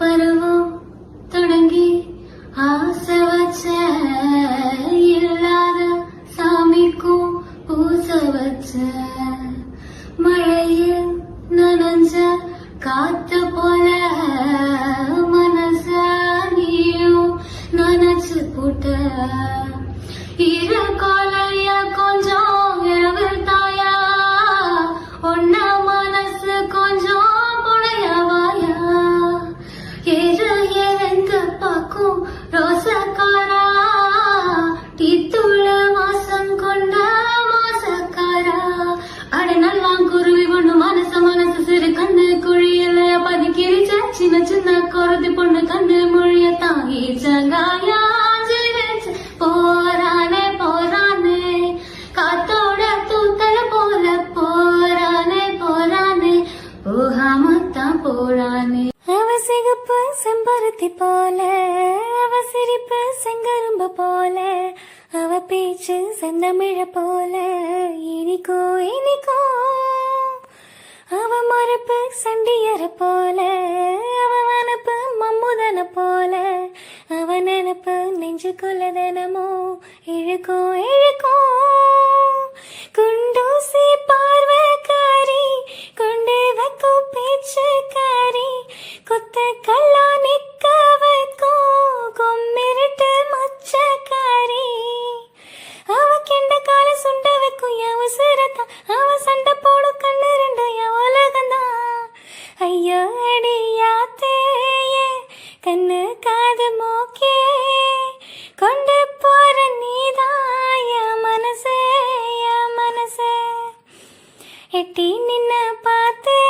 பருவம் தொடங்கி ஆசை வச்ச இல்லாத சாமிக்கும் பூச வச்ச மழையில் நனைஞ்ச காத்து போல மனச நீயும் நனைச்சு போட்ட இரு கொலைய கொஞ்சம் எவர்த்தாயா ஒன்ன மனசு கொஞ்சம் புடையவாயா எது எங்க பாக்கும் ரோசக்காரா தீத்துள்ள மாசம் கொண்ட மாசக்காரா அட நல்லாம் குருவி ஒண்ணு மனசு சிறு கண்ணு குழியில பதிக்கிரிச்ச சின்ன சின்ன குருதி பொண்ணு கண்ணு மொழிய தாங்கி சங்காயா போரானே போரானே காத்தோட தூத்தல போல போரானே போரானே போகாமத்தான் போரானே அவ சிகப்பு செம்பருத்தி போல அவ சிரிப்பு செங்கரும்பு போல அவ பேச்சு செந்தமிழ போல இனிக்கோ இனிக்கோ அவ மறுப்பு சண்டியர போல அவ வனப்பு மம்முதன போல அவ நினப்பு நெஞ்சுக்குள்ள தினமோ இழுக்கோ இழுக்கோ குண்டூசி பார்வக்காரி கொண்டு வைக்கும் பேச்சுக்காரி கொத்த கல்லா நிக்க வைக்கும் கொம்மிருட்டு மச்சக்காரி அவ கெண்ட கால சுண்ட வைக்கும் எவ சிரத்தா அவ சண்டை போடும் கண்ணு ரெண்டு எவ உலகந்தான் ஐயோ அடியாத்தேயே கண்ணு காது மோக்கே கொண்டு போற நீதாய மனசே எட்டி நின்ன பார்த்தே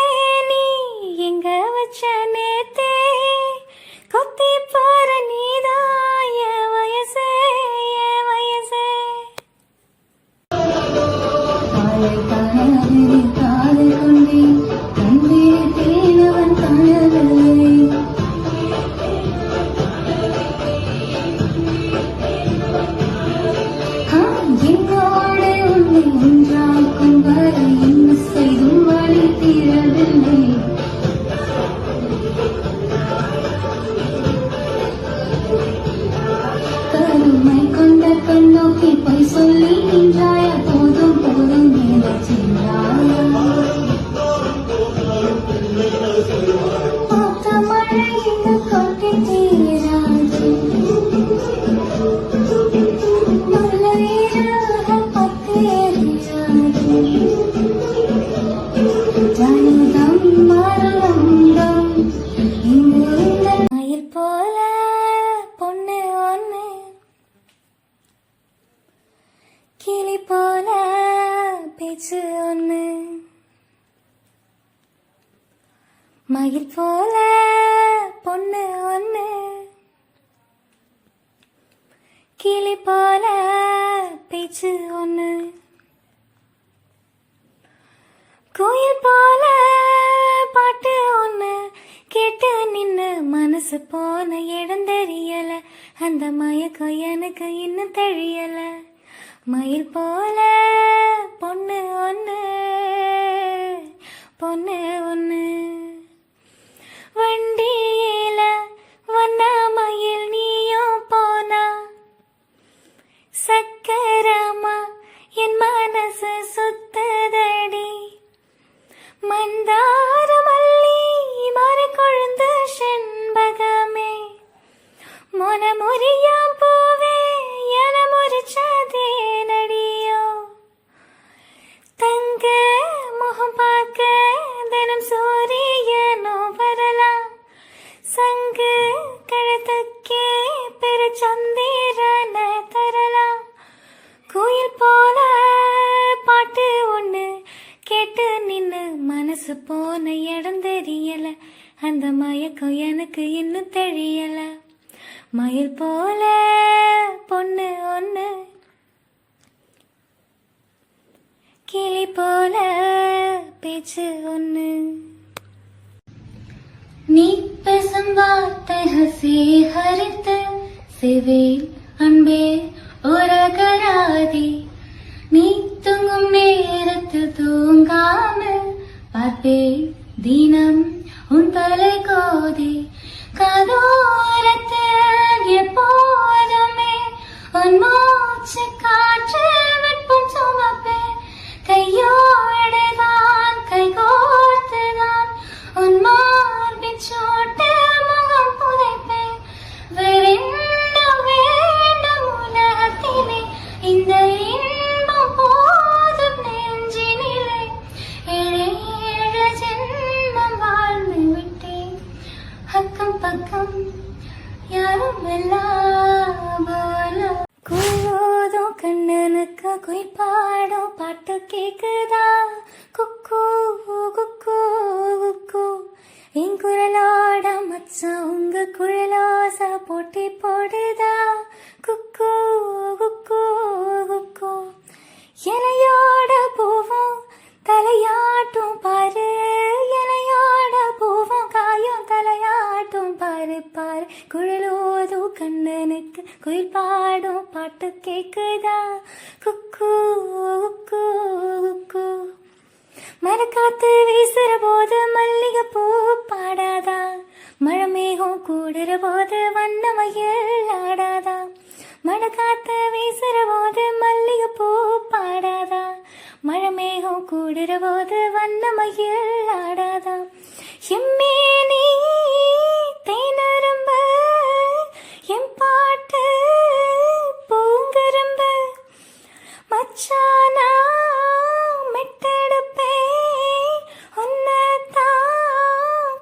நீ எங்க வச்ச நேத்தே கொத்தி போற நீதாய வயசே வயசே காதல் கொண்டே கண்ணீர் தேனவன் காணவில்லை என்னோடு உன்னை ஒன்றாக்கும் வரை என்ன செய்தும் வழி தீரவில்லை கருமை கொண்ட கண்ணோக்கி போய் சொல்லி நின்றாய போதும் போதும் மேலே சென்றாய் பார்த்த மழை இந்த கொட்டி தீராது மயில் போல பொண்ணு ஒண்ணு கிளி போல பேச்சு ஒண்ணு மயில் போல பொண்ணு ஒண்ணு கிளி போல பேச்சு ஒண்ணு கோயில் போல பாட்டு ஒண்ணு கேட்டு நின்னு மனசு போன இடம் தெரியல அந்த மயக்கம் எனக்கு இன்னும் தெரியல மயில் போல பொண்ணு ஒண்ணு பொண்ணு ஒண்ணு வண்டியில வண்ணா மயில் நீயும் போனா சக்கரமா என் மனசு சுத்ததடி மந்தார மல்லி மர கொழுந்து செண்பகமே மொனமுறியாம் பூவே என முறிச்சதே நடியோ தங்க முகம் பார்க்க தினம் சூரியனோ வரலாம் சங்கு கழுத்துக்கே பெரு சந்திரன தரலாம் கோயில் போல பாட்டு ஒண்ணு கேட்டு நின்னு மனசு போன இடம் தெரியல அந்த மயக்கம் எனக்கு இன்னும் தெரியல மயில் போல பொண்ணு ஒண்ணு கிளி போல பேச்சு ஒண்ணு நீ பேசும் வார்த்தைகள் சேகரித்து செவே அன்பே உறகராதி நீ தூங்கும் நேரத்தில் தூங்காமல் பார்ப்பே தினம் உன் தலை கோதி காதோரத்தில் எப்போதுமே உன் மூச்சு காற்று வெப்பம் சுமப்பேன் கையோடுதான் கைகோர்த்துதான் உன் மார்பின் சோட்டு முகம் புதைப்பேன் வேறென்ன வேண்டும் உலகத்திலே இந்த இன்பம் போதும் நெஞ்சினிலே ஏழு ஜென்மம் வாழ்ந்து விட்டேன் அக்கம் பக்கம் யாரும் இல்லாமலோ குயிலோதும் கண்ணனுக்கு குயில் பாடும் பாட்டு கேக்குதா குக்கு குக்கு குக்கு என் குரலோட மச்சான் உங்க குழலோச போட்டி போடுதா குக்கு குக்கு குக்கு இலையோட பூவும் தலையாட்டும் பாரு இலையோட பூவும் காயும் தலையாட்டும் பாரு பாரு குழலோதும் கண்ணனுக்கு குயில் பாடும் பாட்டு கேக்குதா குக்கு குக்கு குக்கு மரக்காத்து வீசுற போது மல்லிகை பூ பாடாதா மழை மேகம் கூடுற போது வண்ணமயில் ஆடாதா மரக்காத்து வீசுற போது மல்லிகை பூ பாடாதா மழை மேகம் கூடுற போது வண்ணமயில் ஆடாதா எம்மேனி தேனரும்பு என் பாட்டு பூங்கரும்பு மச்சானா மெட்டெடுப்பே உன்னத்தான்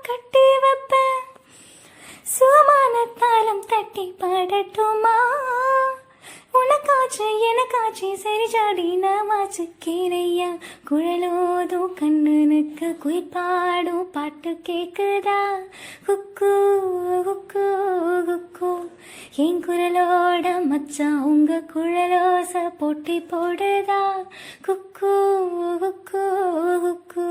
கட்டி வைப்பேன் சுகமான தாளம் தட்டி பாடட்டுமா உனக்காச்சு எனக்காச்சு சரி ஜாடி நாமாச்சு கீரையா குழலோதும் கண்ணனுக்கு குயில் பாடும் பாட்டு கேக்குதா குக்கு குக்கு குக்கு என் குரலோட மச்சான் உங்க குழலோச போட்டி போடுதா குக்கு குக்கு குக்கு